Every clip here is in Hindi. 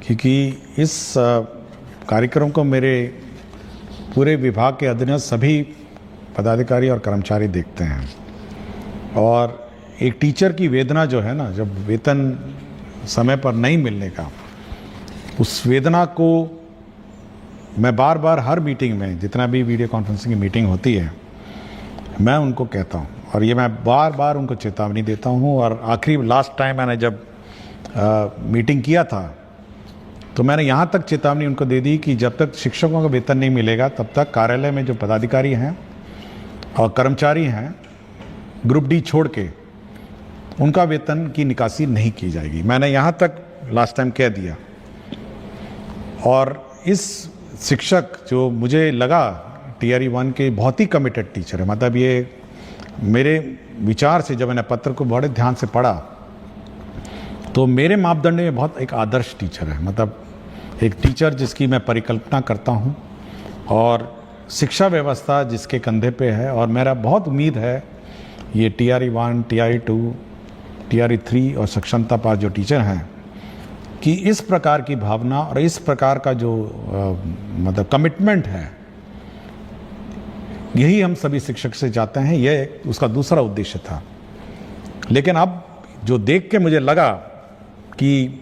क्योंकि इस कार्यक्रम को मेरे पूरे विभाग के अधीनस्थ सभी पदाधिकारी और कर्मचारी देखते हैं। और एक टीचर की वेदना जो है ना, जब वेतन समय पर नहीं मिलने का, उस वेदना को मैं बार बार हर मीटिंग में, जितना भी वीडियो कॉन्फ्रेंसिंग की मीटिंग होती है, मैं उनको कहता हूँ और ये मैं बार बार उनको चेतावनी देता हूँ। और आखिरी लास्ट टाइम मैंने जब मीटिंग किया था तो मैंने यहाँ तक चेतावनी उनको दे दी कि जब तक शिक्षकों का वेतन नहीं मिलेगा तब तक कार्यालय में जो पदाधिकारी हैं और कर्मचारी हैं ग्रुप डी छोड़ के, उनका वेतन की निकासी नहीं की जाएगी। मैंने यहाँ तक लास्ट टाइम कह दिया। और इस शिक्षक जो मुझे लगा TRE 1 के बहुत ही कमिटेड टीचर है, मतलब ये मेरे विचार से जब मैंने पत्र को बड़े ध्यान से पढ़ा तो मेरे मापदंड में बहुत एक आदर्श टीचर है, मतलब एक टीचर जिसकी मैं परिकल्पना करता हूँ और शिक्षा व्यवस्था जिसके कंधे पे है। और मेरा बहुत उम्मीद है ये TRE 1, TRE 2, TRE 3 और सक्षमता पास जो टीचर हैं कि इस प्रकार की भावना और इस प्रकार का जो मतलब कमिटमेंट है, यही हम सभी शिक्षक से चाहते हैं। यह उसका दूसरा उद्देश्य था। लेकिन अब जो देख के मुझे लगा कि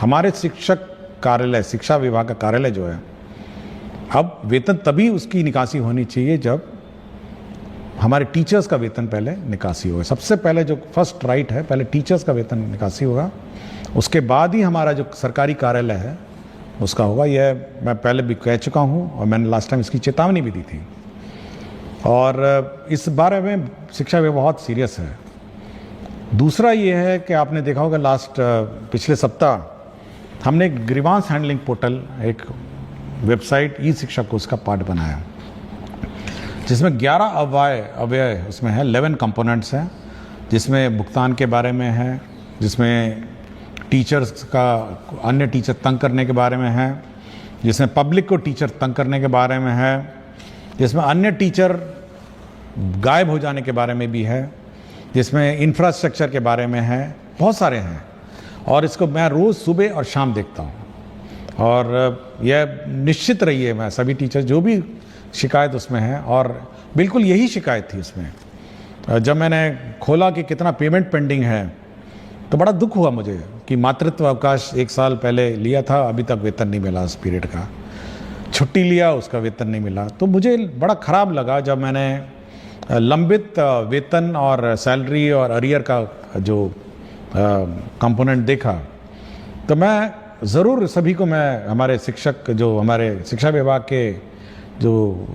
हमारे शिक्षक कार्यालय, शिक्षा विभाग का कार्यालय जो है, अब वेतन तभी उसकी निकासी होनी चाहिए जब हमारे टीचर्स का वेतन पहले निकासी होगा। सबसे पहले जो फर्स्ट राइट है, पहले टीचर्स का वेतन निकासी होगा, उसके बाद ही हमारा जो सरकारी कार्यालय है उसका होगा। यह मैं पहले भी कह चुका हूँ और मैंने लास्ट टाइम इसकी चेतावनी भी दी थी। और इस बारे में शिक्षा विभाग बहुत सीरियस है। दूसरा ये है कि आपने देखा होगा पिछले सप्ताह हमने एक ग्रीवांस हैंडलिंग पोर्टल, एक वेबसाइट ई शिक्षा को उसका पार्ट बनाया, जिसमें 11 अव्यय उसमें है, 11 कंपोनेंट्स हैं, जिसमें भुगतान के बारे में है, जिसमें टीचर्स का अन्य टीचर तंग करने के बारे में है, जिसमें पब्लिक को टीचर तंग करने के बारे में है, जिसमें अन्य टीचर गायब हो जाने के बारे में भी है, जिसमें इंफ्रास्ट्रक्चर के बारे में है, बहुत सारे हैं। और इसको मैं रोज़ सुबह और शाम देखता हूँ। और यह निश्चित रही है, मैं सभी टीचर जो भी शिकायत उसमें है, और बिल्कुल यही शिकायत थी इसमें। जब मैंने खोला कि कितना पेमेंट पेंडिंग है तो बड़ा दुख हुआ मुझे कि मातृत्व अवकाश 1 साल पहले लिया था, अभी तक वेतन नहीं मिला उस पीरियड का। छुट्टी लिया, उसका वेतन नहीं मिला। तो मुझे बड़ा ख़राब लगा जब मैंने लंबित वेतन और सैलरी और अरियर का जो कंपोनेंट देखा। तो मैं ज़रूर सभी को, मैं हमारे शिक्षक, जो हमारे शिक्षा विभाग के जो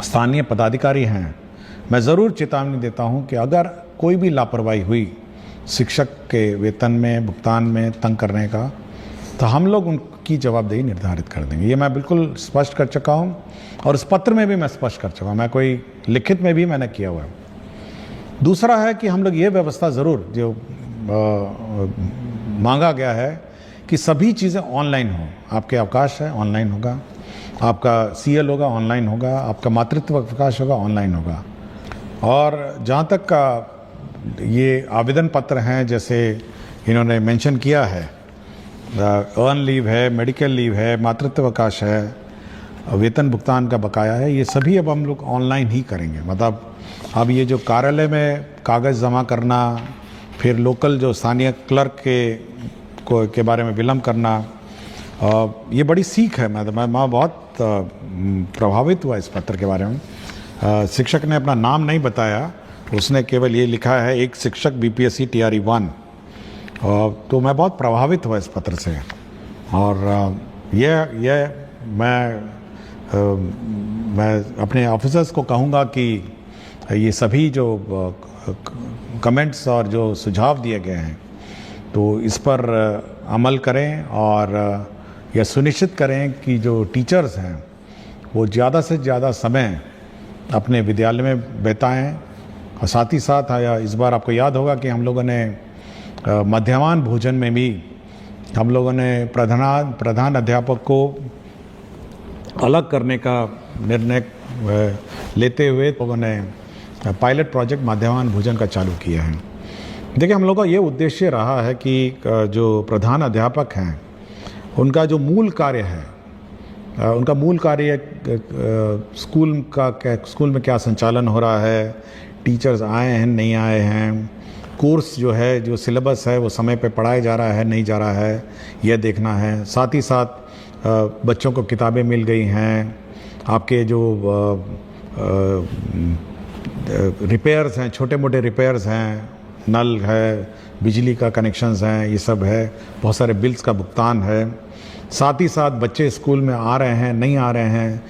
स्थानीय पदाधिकारी हैं, मैं ज़रूर चेतावनी देता हूं कि अगर कोई भी लापरवाही हुई शिक्षक के वेतन में, भुगतान में तंग करने का, तो हम लोग उनकी जवाबदेही निर्धारित कर देंगे। ये मैं बिल्कुल स्पष्ट कर चुका हूँ और इस पत्र में भी मैं स्पष्ट कर चुका हूँ, मैं कोई लिखित में भी मैंने किया हुआ है। दूसरा है कि हम लोग ये व्यवस्था ज़रूर जो मांगा गया है कि सभी चीज़ें ऑनलाइन हो। आपके अवकाश है ऑनलाइन होगा, आपका CL होगा ऑनलाइन होगा, आपका मातृत्व अवकाश होगा ऑनलाइन होगा। और जहाँ तक का ये आवेदन पत्र हैं, जैसे इन्होंने मेंशन किया है, अर्न लीव है, मेडिकल लीव है, मातृत्व अवकाश है, वेतन भुगतान का बकाया है, ये सभी अब हम लोग ऑनलाइन ही करेंगे। मतलब अब ये जो कार्यालय में कागज़ जमा करना, फिर लोकल जो स्थानीय क्लर्क के बारे में विलम्ब करना, ये बड़ी सीख है। मैं बहुत प्रभावित हुआ इस पत्र के बारे में। शिक्षक ने अपना नाम नहीं बताया, उसने केवल ये लिखा है, एक शिक्षक BPSC TRE 1। तो मैं बहुत प्रभावित हुआ इस पत्र से। और ये मैं अपने ऑफिसर्स को कहूँगा कि ये सभी जो कमेंट्स और जो सुझाव दिए गए हैं, तो इस पर अमल करें और यह सुनिश्चित करें कि जो टीचर्स हैं वो ज़्यादा से ज़्यादा समय अपने विद्यालय में बिताएं। और साथ ही साथ इस बार आपको याद होगा कि हम लोगों ने मध्याह्न भोजन में भी हम लोगों ने प्रधान अध्यापक को अलग करने का निर्णय लेते हुए लोगों ने पायलट प्रोजेक्ट मध्याह्न भोजन का चालू किया है। देखिए, हम लोगों का ये उद्देश्य रहा है कि जो प्रधान अध्यापक हैं उनका जो मूल कार्य है, उनका मूल कार्य स्कूल में क्या संचालन हो रहा है, टीचर्स आए हैं नहीं आए हैं, कोर्स जो है, जो सिलेबस है वो समय पे पढ़ाया जा रहा है नहीं जा रहा है, यह देखना है। साथ ही साथ बच्चों को किताबें मिल गई हैं, आपके जो रिपेयर्स हैं, छोटे मोटे रिपेयर्स हैं, नल है, बिजली का कनेक्शंस हैं, ये सब है, बहुत सारे बिल्स का भुगतान है। साथ ही साथ बच्चे स्कूल में आ रहे हैं नहीं आ रहे हैं,